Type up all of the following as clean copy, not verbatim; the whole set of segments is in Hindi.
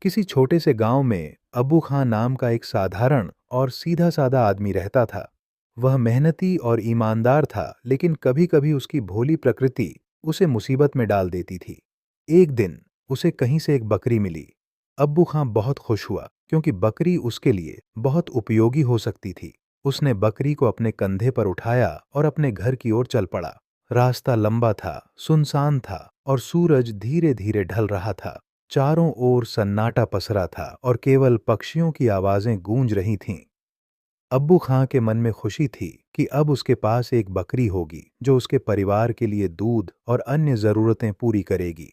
किसी छोटे से गांव में अब्बू खां नाम का एक साधारण और सीधा साधा आदमी रहता था। वह मेहनती और ईमानदार था, लेकिन कभी कभी उसकी भोली प्रकृति उसे मुसीबत में डाल देती थी। एक दिन उसे कहीं से एक बकरी मिली। अब्बू खां बहुत खुश हुआ, क्योंकि बकरी उसके लिए बहुत उपयोगी हो सकती थी। उसने बकरी को अपने कंधे पर उठाया और अपने घर की ओर चल पड़ा। रास्ता लंबा था, सुनसान था और सूरज धीरे धीरे ढल रहा था। चारों ओर सन्नाटा पसरा था और केवल पक्षियों की आवाजें गूंज रही थीं। अब्बू खां के मन में खुशी थी कि अब उसके पास एक बकरी होगी जो उसके परिवार के लिए दूध और अन्य जरूरतें पूरी करेगी।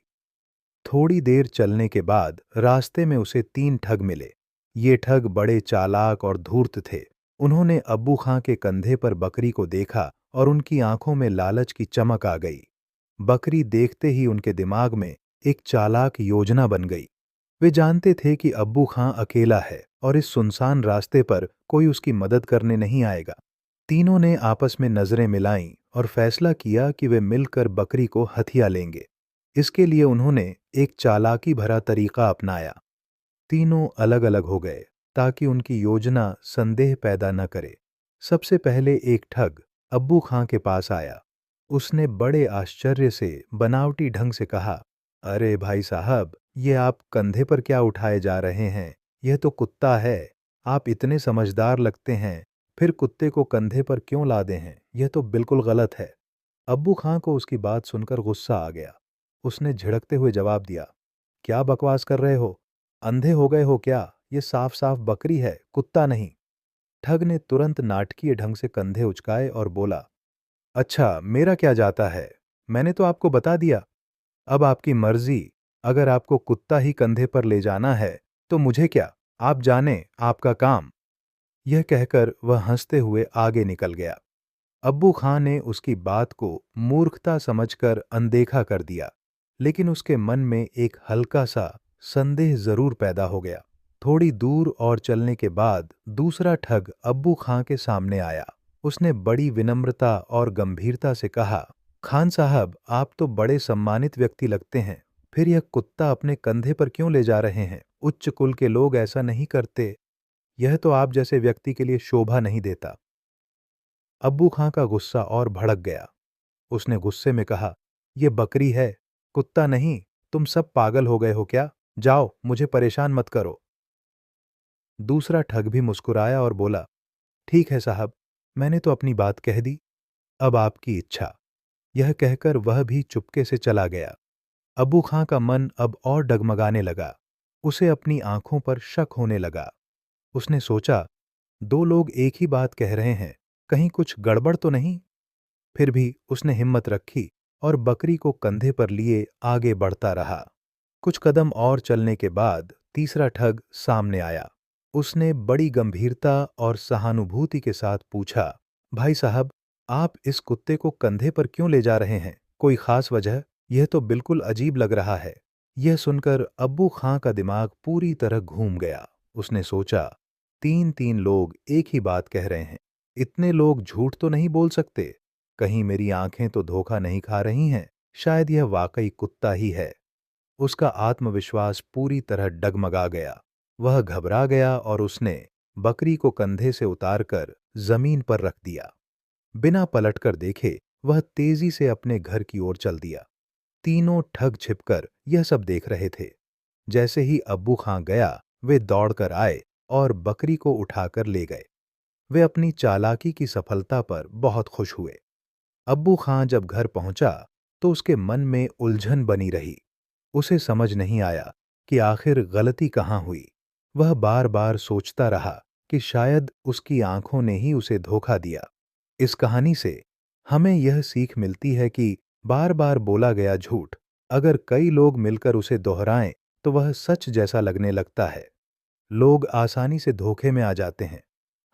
थोड़ी देर चलने के बाद रास्ते में उसे 3 ठग मिले। ये ठग बड़े चालाक और धूर्त थे। उन्होंने अब्बू खां के कंधे पर बकरी को देखा और उनकी आंखों में लालच की चमक आ गई। बकरी देखते ही उनके दिमाग में एक चालाक योजना बन गई। वे जानते थे कि अब्बू खां अकेला है और इस सुनसान रास्ते पर कोई उसकी मदद करने नहीं आएगा। तीनों ने आपस में नजरें मिलाईं और फैसला किया कि वे मिलकर बकरी को हथिया लेंगे। इसके लिए उन्होंने एक चालाकी भरा तरीका अपनाया। तीनों अलग अलग हो गए ताकि उनकी योजना संदेह पैदा न करे। सबसे पहले एक ठग अब्बू खां के पास आया। उसने बड़े आश्चर्य से बनावटी ढंग से कहा, अरे भाई साहब, ये आप कंधे पर क्या उठाए जा रहे हैं? यह तो कुत्ता है। आप इतने समझदार लगते हैं, फिर कुत्ते को कंधे पर क्यों लादे हैं? यह तो बिल्कुल गलत है। अब्बू खां को उसकी बात सुनकर गुस्सा आ गया। उसने झिड़कते हुए जवाब दिया, क्या बकवास कर रहे हो? अंधे हो गए हो क्या? ये साफ साफ बकरी है, कुत्ता नहीं। ठग ने तुरंत नाटकीय ढंग से कंधे उचकाए और बोला, अच्छा, मेरा क्या जाता है? मैंने तो आपको बता दिया। अब आपकी मर्जी। अगर आपको कुत्ता ही कंधे पर ले जाना है तो मुझे क्या, आप जाने, आपका काम। यह कहकर वह हंसते हुए आगे निकल गया। अब्बू खां ने उसकी बात को मूर्खता समझकर अनदेखा कर दिया, लेकिन उसके मन में एक हल्का सा संदेह जरूर पैदा हो गया। थोड़ी दूर और चलने के बाद दूसरा ठग अब्बू खां के सामने आया। उसने बड़ी विनम्रता और गंभीरता से कहा, खान साहब, आप तो बड़े सम्मानित व्यक्ति लगते हैं, फिर यह कुत्ता अपने कंधे पर क्यों ले जा रहे हैं? उच्च कुल के लोग ऐसा नहीं करते। यह तो आप जैसे व्यक्ति के लिए शोभा नहीं देता। अब्बू खां का गुस्सा और भड़क गया। उसने गुस्से में कहा, यह बकरी है, कुत्ता नहीं। तुम सब पागल हो गए हो क्या? जाओ, मुझे परेशान मत करो। दूसरा ठग भी मुस्कुराया और बोला, ठीक है साहब, मैंने तो अपनी बात कह दी, अब आपकी इच्छा। यह कहकर वह भी चुपके से चला गया। अब्बू खां का मन अब और डगमगाने लगा। उसे अपनी आंखों पर शक होने लगा। उसने सोचा, दो लोग एक ही बात कह रहे हैं, कहीं कुछ गड़बड़ तो नहीं? फिर भी उसने हिम्मत रखी और बकरी को कंधे पर लिए आगे बढ़ता रहा। कुछ कदम और चलने के बाद तीसरा ठग सामने आया। उसने बड़ी गंभीरता और सहानुभूति के साथ पूछा, भाई साहब, आप इस कुत्ते को कंधे पर क्यों ले जा रहे हैं? कोई खास वजह? यह तो बिल्कुल अजीब लग रहा है। यह सुनकर अब्बू खां का दिमाग पूरी तरह घूम गया। उसने सोचा, तीन तीन लोग एक ही बात कह रहे हैं, इतने लोग झूठ तो नहीं बोल सकते। कहीं मेरी आंखें तो धोखा नहीं खा रही हैं? शायद यह वाकई कुत्ता ही है। उसका आत्मविश्वास पूरी तरह डगमगा गया। वह घबरा गया और उसने बकरी को कंधे से उतारकर जमीन पर रख दिया। बिना पलटकर देखे वह तेजी से अपने घर की ओर चल दिया। तीनों ठग छिपकर यह सब देख रहे थे। जैसे ही अब्बू खां गया, वे दौड़कर आए और बकरी को उठाकर ले गए। वे अपनी चालाकी की सफलता पर बहुत खुश हुए। अब्बू खां जब घर पहुंचा तो उसके मन में उलझन बनी रही। उसे समझ नहीं आया कि आखिर गलती कहाँ हुई। वह बार बार सोचता रहा कि शायद उसकी आंखों ने ही उसे धोखा दिया। इस कहानी से हमें यह सीख मिलती है कि बार बार बोला गया झूठ, अगर कई लोग मिलकर उसे दोहराएं तो वह सच जैसा लगने लगता है। लोग आसानी से धोखे में आ जाते हैं।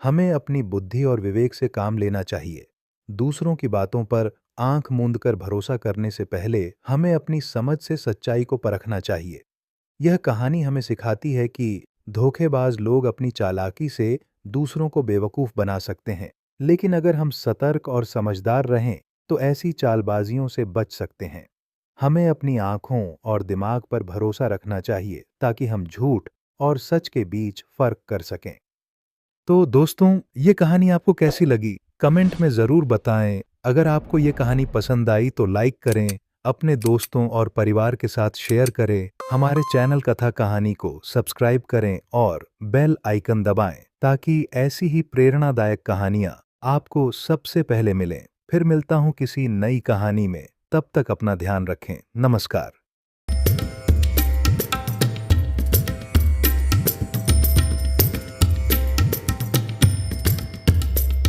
हमें अपनी बुद्धि और विवेक से काम लेना चाहिए। दूसरों की बातों पर आंख मूंद कर भरोसा करने से पहले हमें अपनी समझ से सच्चाई को परखना चाहिए। यह कहानी हमें सिखाती है कि धोखेबाज लोग अपनी चालाकी से दूसरों को बेवकूफ बना सकते हैं, लेकिन अगर हम सतर्क और समझदार रहें तो ऐसी चालबाजियों से बच सकते हैं। हमें अपनी आँखों और दिमाग पर भरोसा रखना चाहिए ताकि हम झूठ और सच के बीच फ़र्क कर सकें। तो दोस्तों, ये कहानी आपको कैसी लगी? कमेंट में ज़रूर बताएं। अगर आपको ये कहानी पसंद आई तो लाइक करें, अपने दोस्तों और परिवार के साथ शेयर करें। हमारे चैनल कथा कहानी को सब्सक्राइब करें और बेल आइकन दबाएं ताकि ऐसी ही प्रेरणादायक कहानियाँ आपको सबसे पहले मिलें। फिर मिलता हूँ किसी नई कहानी में। तब तक अपना ध्यान रखें। नमस्कार।